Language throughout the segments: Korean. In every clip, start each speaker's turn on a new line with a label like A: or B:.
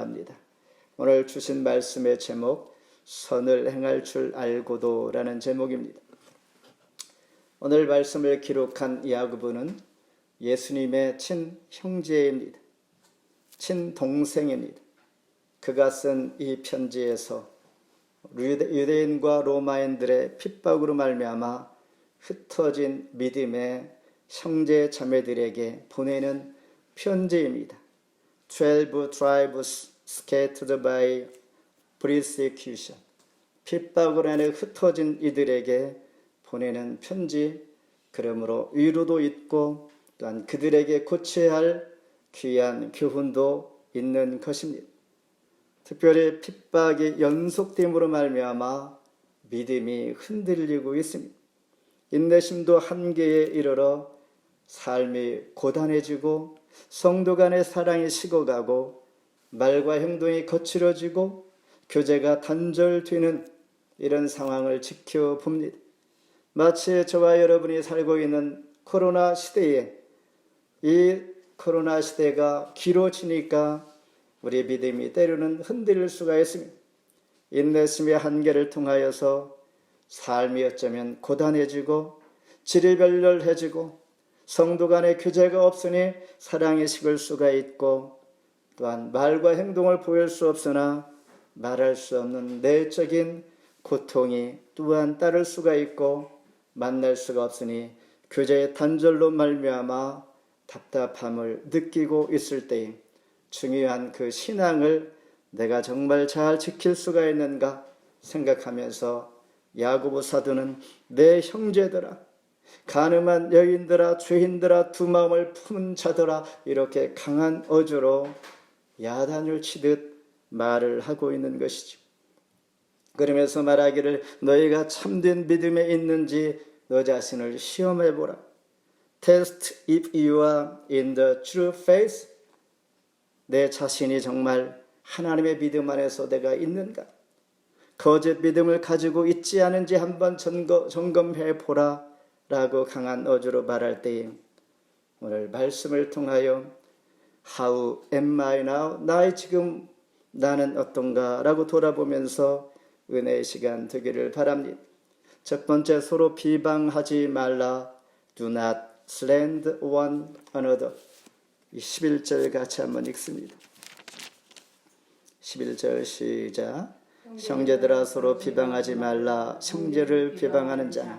A: 원합니다. 오늘 주신 말씀의 제목, 선을 행할 줄 알고도 라는 제목입니다. 오늘 말씀을 기록한 야고보는 예수님의 친형제입니다. 친동생입니다. 그가 쓴 이 편지에서 유대인과 로마인들의 핍박으로 말미암아 흩어진 믿음의 형제 자매들에게 보내는 편지입니다. 12 tribes scattered by persecution. 핍박으로 인해 흩어진 이들에게 보내는 편지, 그러므로 위로도 있고 또한 그들에게 고쳐야 할 귀한 교훈도 있는 것입니다. 특별히 핍박이 연속됨으로 말미암아 믿음이 흔들리고 있습니다. 인내심도 한계에 이르러 삶이 고단해지고 성도 간의 사랑이 식어가고 말과 행동이 거칠어지고 교제가 단절되는 이런 상황을 지켜봅니다. 마치 저와 여러분이 살고 있는 코로나 시대에 이 코로나 시대가 길어지니까 우리 믿음이 때로는 흔들릴 수가 있습니다. 인내심의 한계를 통하여서 삶이 어쩌면 고단해지고 지리별렬해지고 성도 간의 교제가 없으니 사랑이 식을 수가 있고 또한 말과 행동을 보일 수 없으나 말할 수 없는 내적인 고통이 또한 따를 수가 있고 만날 수가 없으니 교제의 단절로 말미암아 답답함을 느끼고 있을 때에 중요한 그 신앙을 내가 정말 잘 지킬 수가 있는가 생각하면서 야고보 사도는 내 형제들아, 가늠한 여인들아, 죄인들아, 두 마음을 품은 자들아, 이렇게 강한 어조로 야단을 치듯 말을 하고 있는 것이죠. 그러면서 말하기를 너희가 참된 믿음에 있는지 너 자신을 시험해보라. Test if you are in the true faith. 내 자신이 정말 하나님의 믿음 안에서 내가 있는가? 거짓 믿음을 가지고 있지 않은지 한번 점검해 보라 라고 강한 어조로 말할 때에 오늘 말씀을 통하여 How am I now? 나는 어떤가? 라고 돌아보면서 은혜의 시간 되기를 바랍니다. 첫 번째, 서로 비방하지 말라. Do not slander one another. 11절 같이 한번 읽습니다. 11절 시작. 형제들아 서로 비방하지 말라. 형제를 비방하는 자는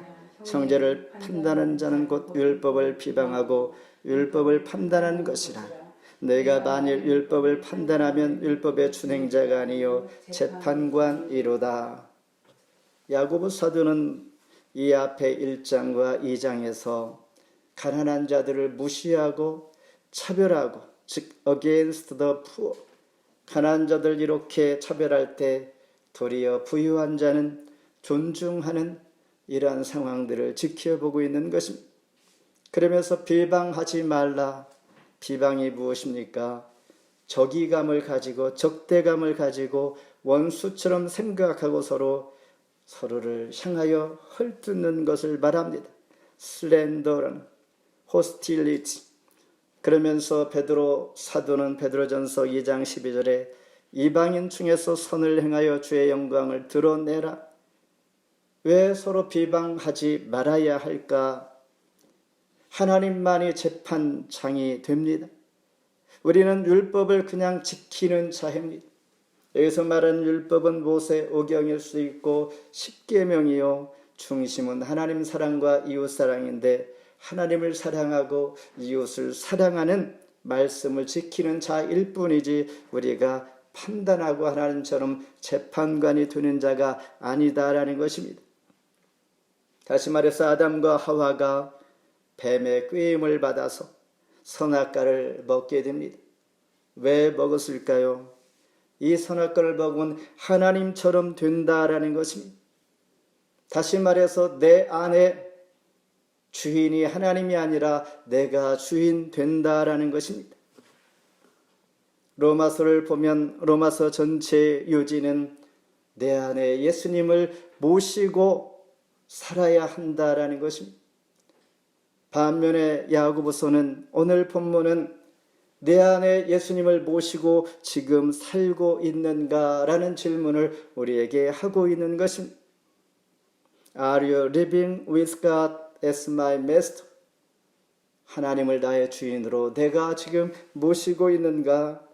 A: 형제를 판단하는 자는 곧 율법을 비방하고 율법을 판단하는 것이라. 너희가 만일 율법을 판단하면 율법의 준행자가 아니요 재판관이로다. 야고보 사도는 이 앞에 1장과 2장에서 가난한 자들을 무시하고 차별하고, 즉 against the poor, 가난한 자들 이렇게 차별할 때 도리어 부유한 자는 존중하는 이러한 상황들을 지켜보고 있는 것입니다. 그러면서 비방하지 말라. 비방이 무엇입니까? 적이감을 가지고 적대감을 가지고 원수처럼 생각하고 서로를 향하여 헐뜯는 것을 말합니다. 슬렌더는 hostility. 그러면서 베드로 사도는 베드로전서 2장 12절에 이방인 중에서 선을 행하여 주의 영광을 드러내라. 왜 서로 비방하지 말아야 할까? 하나님만이 재판장이 됩니다. 우리는 율법을 그냥 지키는 자입니다. 여기서 말하는 율법은 모세 오경일 수 있고 십계명이요, 중심은 하나님 사랑과 이웃 사랑인데 하나님을 사랑하고 이웃을 사랑하는 말씀을 지키는 자일 뿐이지 우리가 판단하고 하나님처럼 재판관이 되는 자가 아니다라는 것입니다. 다시 말해서 아담과 하와가 뱀의 꾀임을 받아서 선악과를 먹게 됩니다. 왜 먹었을까요? 이 선악과를 먹으면 하나님처럼 된다라는 것입니다. 다시 말해서 내 안에 주인이 하나님이 아니라 내가 주인 된다라는 것입니다. 로마서를 보면 로마서 전체의 요지는 내 안에 예수님을 모시고 살아야 한다라는 것입니다. 반면에 야고보서는 오늘 본문은 내 안에 예수님을 모시고 지금 살고 있는가라는 질문을 우리에게 하고 있는 것입니다. Are you living with God as my master? 하나님을 나의 주인으로 내가 지금 모시고 있는가?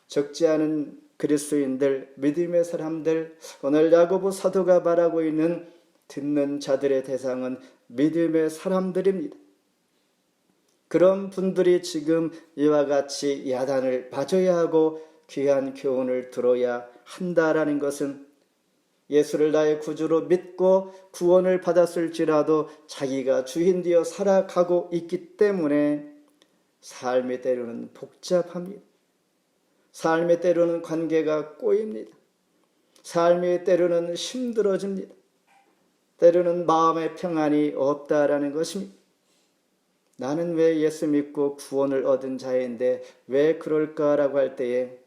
A: 적지 않은 그리스도인들, 믿음의 사람들, 오늘 야고보 사도가 말하고 있는 듣는 자들의 대상은 믿음의 사람들입니다. 그런 분들이 지금 이와 같이 야단을 맞아야 하고 귀한 교훈을 들어야 한다라는 것은 예수를 나의 구주로 믿고 구원을 받았을지라도 자기가 주인 되어 살아가고 있기 때문에 삶이 때로는 복잡합니다. 삶의 때로는 관계가 꼬입니다. 삶의 때로는 힘들어집니다. 때로는 마음의 평안이 없다라는 것입니다. 나는 왜 예수 믿고 구원을 얻은 자인데 왜 그럴까라고 할 때에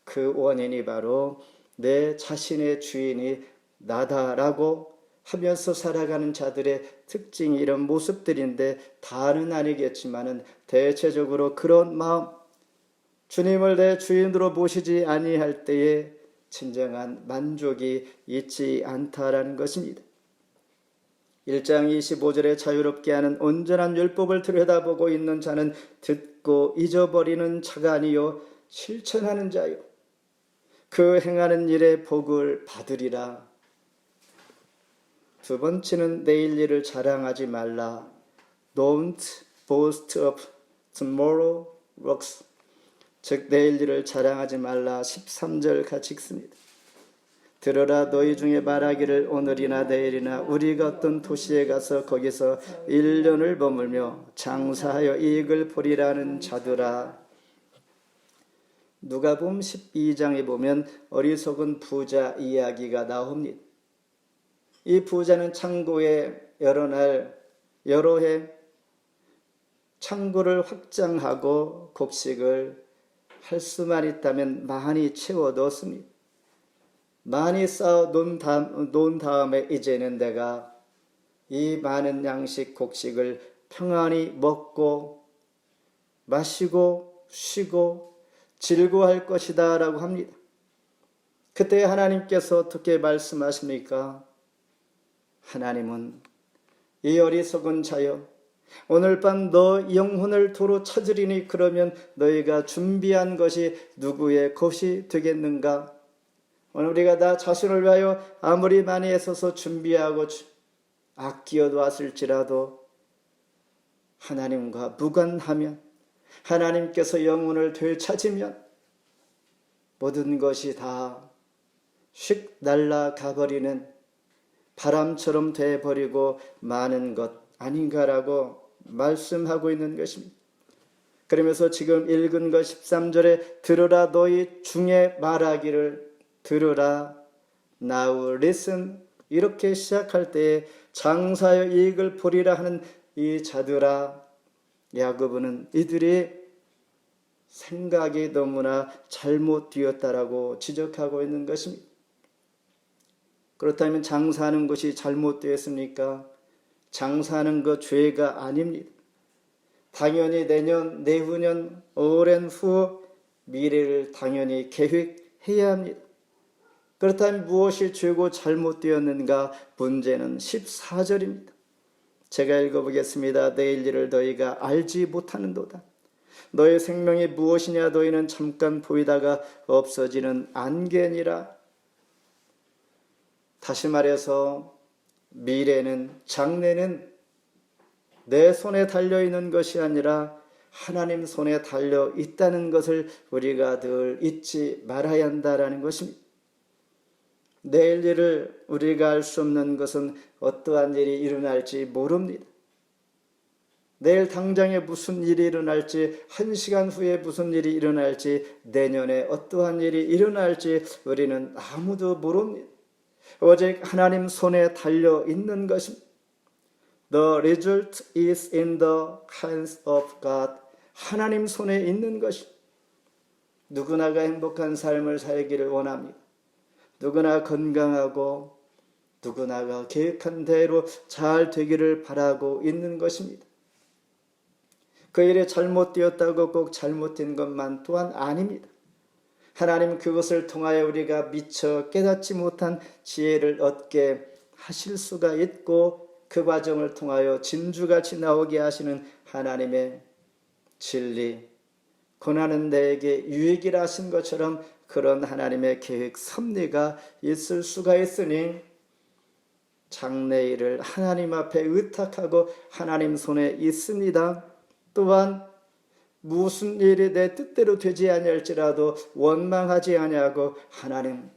A: 그 원인이 바로 내 자신의 주인이 나다라고 하면서 살아가는 자들의 특징이 이런 모습들인데 다는 아니겠지만은 대체적으로 그런 마음, 주님을 내 주인으로 모시지 아니할 때에 진정한 만족이 있지 않다라는 것입니다. 1장 25절에 자유롭게 하는 온전한 율법을 들여다보고 있는 자는 듣고 잊어버리는 자가 아니요 실천하는 자요 그 행하는 일에 복을 받으리라. 두 번째는 내일 일을 자랑하지 말라. Don't boast of tomorrow works. 즉 내일 일을 자랑하지 말라. 13절 같이 읽습니다. 들으라 너희 중에 말하기를 오늘이나 내일이나 우리가 어떤 도시에 가서 거기서 1년을 머물며 장사하여 이익을 보리라는 자들아. 누가복음 12장에 보면 어리석은 부자 이야기가 나옵니다. 이 부자는 창고에 여러 해 창고를 확장하고 곡식을 할 수만 있다면 많이 채워뒀습니다. 많이 쌓아 놓은 다음에 이제는 내가 이 많은 양식 곡식을 평안히 먹고 마시고 쉬고 즐거워할 것이다 라고 합니다. 그때 하나님께서 어떻게 말씀하십니까? 하나님은 이 어리석은 자여 오늘 밤 너 영혼을 도로 찾으리니 그러면 너희가 준비한 것이 누구의 것이 되겠는가? 오늘 우리가 나 자신을 위하여 아무리 많이 애써서 준비하고 아끼어 두었을지라도 하나님과 무관하면 하나님께서 영혼을 되찾으면 모든 것이 다 휙 날아가버리는 바람처럼 돼버리고 마는 것 아닌가라고 말씀하고 있는 것입니다. 그러면서 지금 읽은 것 13절에 들으라 너희 중에 말하기를 들으라 now listen 이렇게 시작할 때에 장사여 이익을 보리라 하는 이 자들아 야고보는 이들이 생각이 너무나 잘못되었다라고 지적하고 있는 것입니다. 그렇다면 장사하는 것이 잘못되었습니까? 장사하는 것 죄가 아닙니다. 당연히 내년, 내후년, 오랜 후 미래를 당연히 계획해야 합니다. 그렇다면 무엇이 죄고 잘못되었는가? 문제는 14절입니다. 제가 읽어보겠습니다. 내일 일을 너희가 알지 못하는도다. 너희 생명이 무엇이냐? 너희는 잠깐 보이다가 없어지는 안개니라. 다시 말해서 미래는 장래는 내 손에 달려있는 것이 아니라 하나님 손에 달려있다는 것을 우리가 늘 잊지 말아야 한다는 것입니다. 내일 일을 우리가 알 수 없는 것은 어떠한 일이 일어날지 모릅니다. 내일 당장에 무슨 일이 일어날지, 1시간 후에 무슨 일이 일어날지, 내년에 어떠한 일이 일어날지 우리는 아무도 모릅니다. 오직 하나님 손에 달려있는 것입니다. The result is in the hands of God. 하나님 손에 있는 것입니다. 누구나가 행복한 삶을 살기를 원합니다. 누구나 건강하고 누구나가 계획한 대로 잘 되기를 바라고 있는 것입니다. 그 일이 잘못되었다고 꼭 잘못된 것만 또한 아닙니다. 하나님 그것을 통하여 우리가 미처 깨닫지 못한 지혜를 얻게 하실 수가 있고 그 과정을 통하여 진주같이 나오게 하시는 하나님의 진리, 고난은 내게 유익이라 하신 것처럼 그런 하나님의 계획 섭리가 있을 수가 있으니 장래일을 하나님 앞에 의탁하고 하나님 손에 있습니다. 또한 무슨 일이 내 뜻대로 되지 아니할지라도 원망하지 아니하고 하나님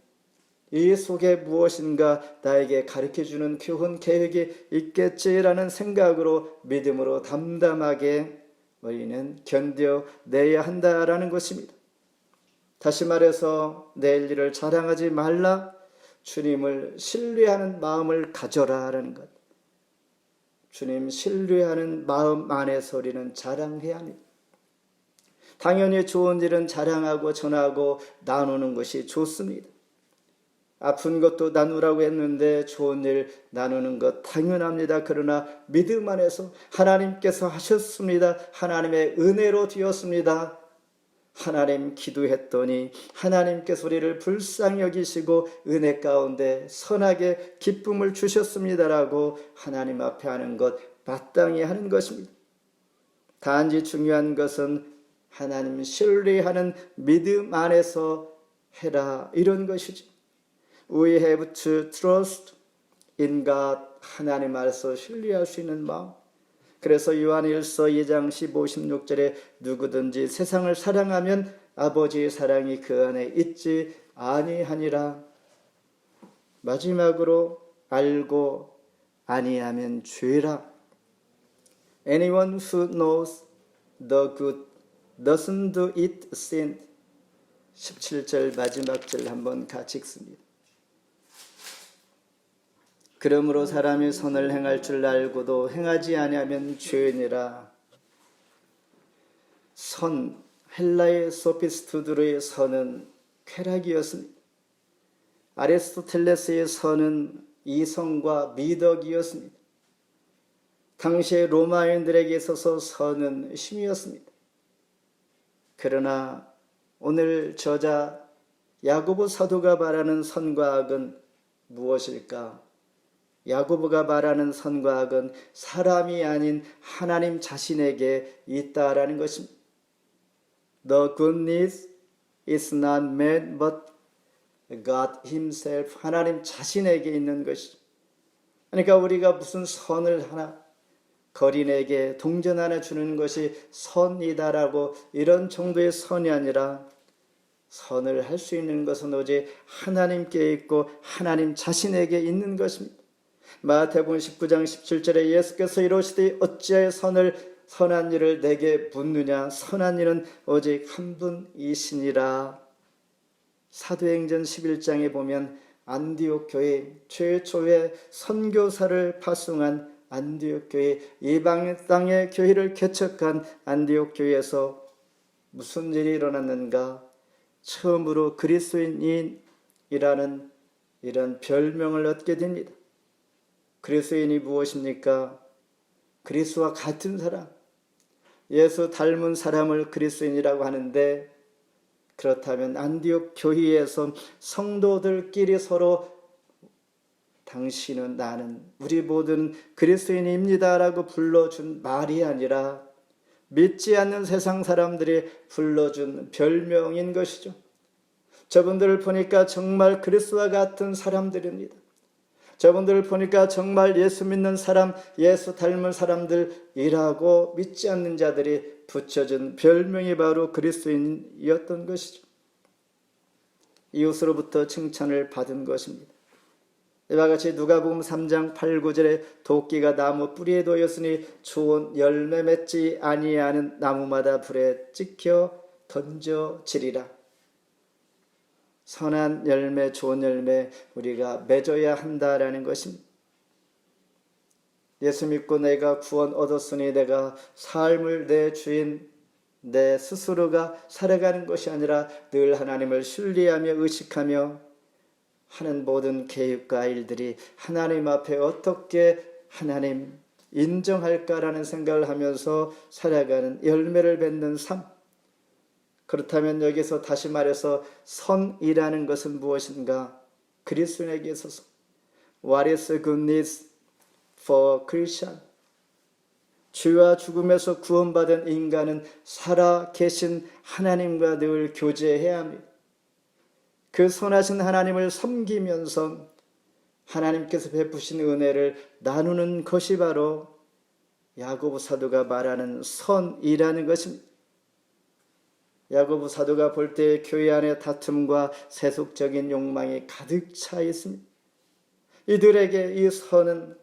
A: 이 속에 무엇인가 나에게 가르쳐주는 교훈 계획이 있겠지라는 생각으로 믿음으로 담담하게 우리는 견뎌내야 한다라는 것입니다. 다시 말해서 내일 일을 자랑하지 말라, 주님을 신뢰하는 마음을 가져라라는 것. 주님 신뢰하는 마음 안에서 우리는 자랑해야 합니다. 당연히 좋은 일은 자랑하고 전하고 나누는 것이 좋습니다. 아픈 것도 나누라고 했는데 좋은 일 나누는 것 당연합니다. 그러나 믿음 안에서 하나님께서 하셨습니다. 하나님의 은혜로 되었습니다. 하나님 기도했더니 하나님께서 우리를 불쌍히 여기시고 은혜 가운데 선하게 기쁨을 주셨습니다라고 하나님 앞에 하는 것 마땅히 하는 것입니다. 단지 중요한 것은 하나님 신뢰하는 믿음 안에서 해라 이런 것이죠. We have to trust in God. 하나님 안에서 신뢰할 수 있는 마음. 그래서 요한일서 2장 15, 16절에 누구든지 세상을 사랑하면 아버지의 사랑이 그 안에 있지 아니하니라. 마지막으로 알고 아니하면 죄라. Anyone who knows the good doesn't do it sin. 17절 마지막 절 한번 같이 읽습니다. 그러므로 사람이 선을 행할 줄 알고도 행하지 아니하면 죄니라. 선, 헬라의 소피스트들의 선은 쾌락이었습니다. 아리스토텔레스의 선은 이성과 미덕이었습니다. 당시의 로마인들에게 있어서 선은 힘이었습니다. 그러나 오늘 저자 야고보 사도가 말하는 선과 악은 무엇일까? 야고보가 말하는 선과 악은 사람이 아닌 하나님 자신에게 있다라는 것입니다. The goodness is not man but God himself. 하나님 자신에게 있는 것이죠. 그러니까 우리가 무슨 선을 하나 거린에게 동전 하나 주는 것이 선이다라고 이런 정도의 선이 아니라 선을 할 수 있는 것은 오직 하나님께 있고 하나님 자신에게 있는 것입니다. 마태복음 19장 17절에 예수께서 이르시되 어찌하여 선한 일을 내게 묻느냐. 선한 일은 오직 한 분이시니라. 사도행전 11장에 보면 안디옥 교회 최초의 선교사를 파송한 안디옥 교회, 이방 땅의 교회를 개척한 안디옥 교회에서 무슨 일이 일어났는가? 처음으로 그리스도인이라는 이런 별명을 얻게 됩니다. 그리스도인이 무엇입니까? 그리스도와 같은 사람, 예수 닮은 사람을 그리스도인이라고 하는데, 그렇다면 안디옥 교회에서 성도들끼리 서로 당신은 나는 우리 모두는 그리스도인입니다 라고 불러준 말이 아니라 믿지 않는 세상 사람들이 불러준 별명인 것이죠. 저분들을 보니까 정말 그리스도와 같은 사람들입니다. 저분들을 보니까 정말 예수 믿는 사람, 예수 닮은 사람들이라고 믿지 않는 자들이 붙여준 별명이 바로 그리스도인이었던 것이죠. 이웃으로부터 칭찬을 받은 것입니다. 이와 같이 누가복음 3장 8, 9절에 도끼가 나무 뿌리에 놓였으니 좋은 열매 맺지 아니하는 나무마다 불에 찍혀 던져지리라. 선한 열매, 좋은 열매 우리가 맺어야 한다라는 것입니다. 예수 믿고 내가 구원 얻었으니 내가 삶을 내 주인 내 스스로가 살아가는 것이 아니라 늘 하나님을 신뢰하며 의식하며 하는 모든 계획과 일들이 하나님 앞에 어떻게 하나님 인정할까라는 생각을 하면서 살아가는 열매를 맺는 삶. 그렇다면 여기서 다시 말해서 선이라는 것은 무엇인가? 그리스도인에게 있어서 What is good news for Christian? 죄와 죽음에서 구원받은 인간은 살아 계신 하나님과 늘 교제해야 합니다. 그 선하신 하나님을 섬기면서 하나님께서 베푸신 은혜를 나누는 것이 바로 야고보 사도가 말하는 선이라는 것입니다. 야고보 사도가 볼 때 교회 안에 다툼과 세속적인 욕망이 가득 차 있습니다. 이들에게 이 선은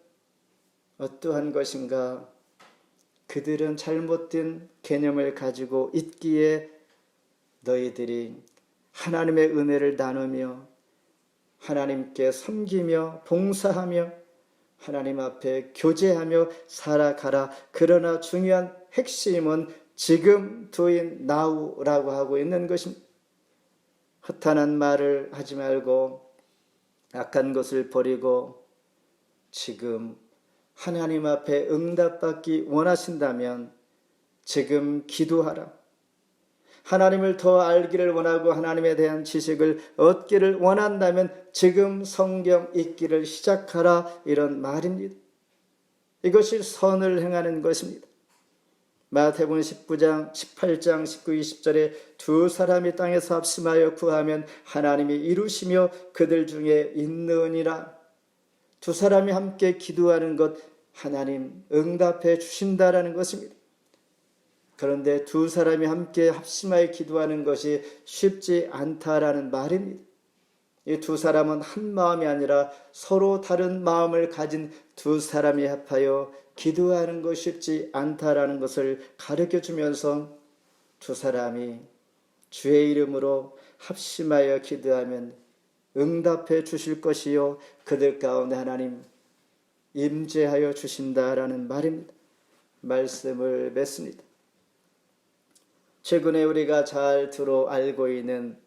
A: 어떠한 것인가? 그들은 잘못된 개념을 가지고 있기에 너희들이 하나님의 은혜를 나누며 하나님께 섬기며 봉사하며 하나님 앞에 교제하며 살아가라. 그러나 중요한 핵심은 지금 doing now라고 하고 있는 것입니다. 허탄한 말을 하지 말고 악한 것을 버리고 지금 하나님 앞에 응답받기 원하신다면 지금 기도하라. 하나님을 더 알기를 원하고 하나님에 대한 지식을 얻기를 원한다면 지금 성경 읽기를 시작하라. 이런 말입니다. 이것이 선을 행하는 것입니다. 마태복음 19장, 18장, 19, 20절에 두 사람이 땅에서 합심하여 구하면 하나님이 이루시며 그들 중에 있느니라. 두 사람이 함께 기도하는 것 하나님 응답해 주신다라는 것입니다. 그런데 두 사람이 함께 합심하여 기도하는 것이 쉽지 않다라는 말입니다. 이 두 사람은 한 마음이 아니라 서로 다른 마음을 가진 두 사람이 합하여 기도하는 것이 쉽지 않다라는 것을 가르쳐 주면서 두 사람이 주의 이름으로 합심하여 기도하면 응답해 주실 것이요 그들 가운데 하나님 임재하여 주신다라는 말입니다. 말씀을 맺습니다. 최근에 우리가 잘 알고 있는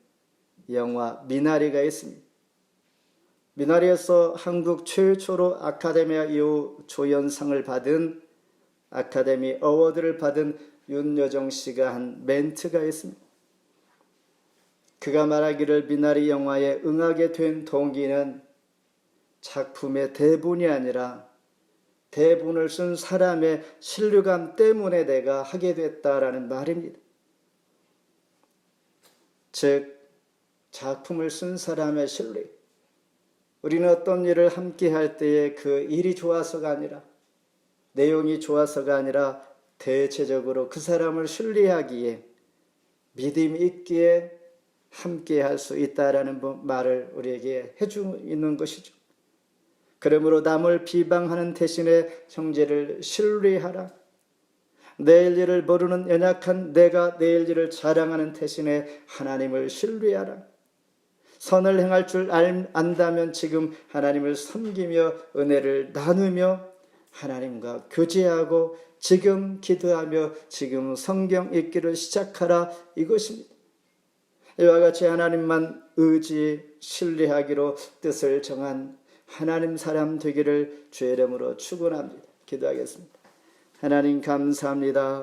A: 영화 미나리가 있습니다. 미나리에서 한국 최초로 아카데미 조연상을 받은 아카데미 어워드를 받은 윤여정 씨가 한 멘트가 있습니다. 그가 말하기를 미나리 영화에 응하게 된 동기는 작품의 대본이 아니라 대본을 쓴 사람의 신뢰감 때문에 내가 하게 됐다라는 말입니다. 즉 작품을 쓴 사람의 신뢰. 우리는 어떤 일을 함께 할 때에 그 일이 좋아서가 아니라 내용이 좋아서가 아니라 대체적으로 그 사람을 신뢰하기에 믿음이 있기에 함께 할 수 있다라는 말을 우리에게 해주고 있는 것이죠. 그러므로 남을 비방하는 대신에 형제를 신뢰하라. 내일 일을 모르는 연약한 내가 내일 일을 자랑하는 대신에 하나님을 신뢰하라. 선을 행할 줄 안다면 지금 하나님을 섬기며 은혜를 나누며 하나님과 교제하고 지금 기도하며 지금 성경 읽기를 시작하라. 이것입니다. 이와 같이 하나님만 신뢰하기로 뜻을 정한 하나님 사람 되기를 주의 이름으로 축원합니다. 기도하겠습니다. 하나님 감사합니다.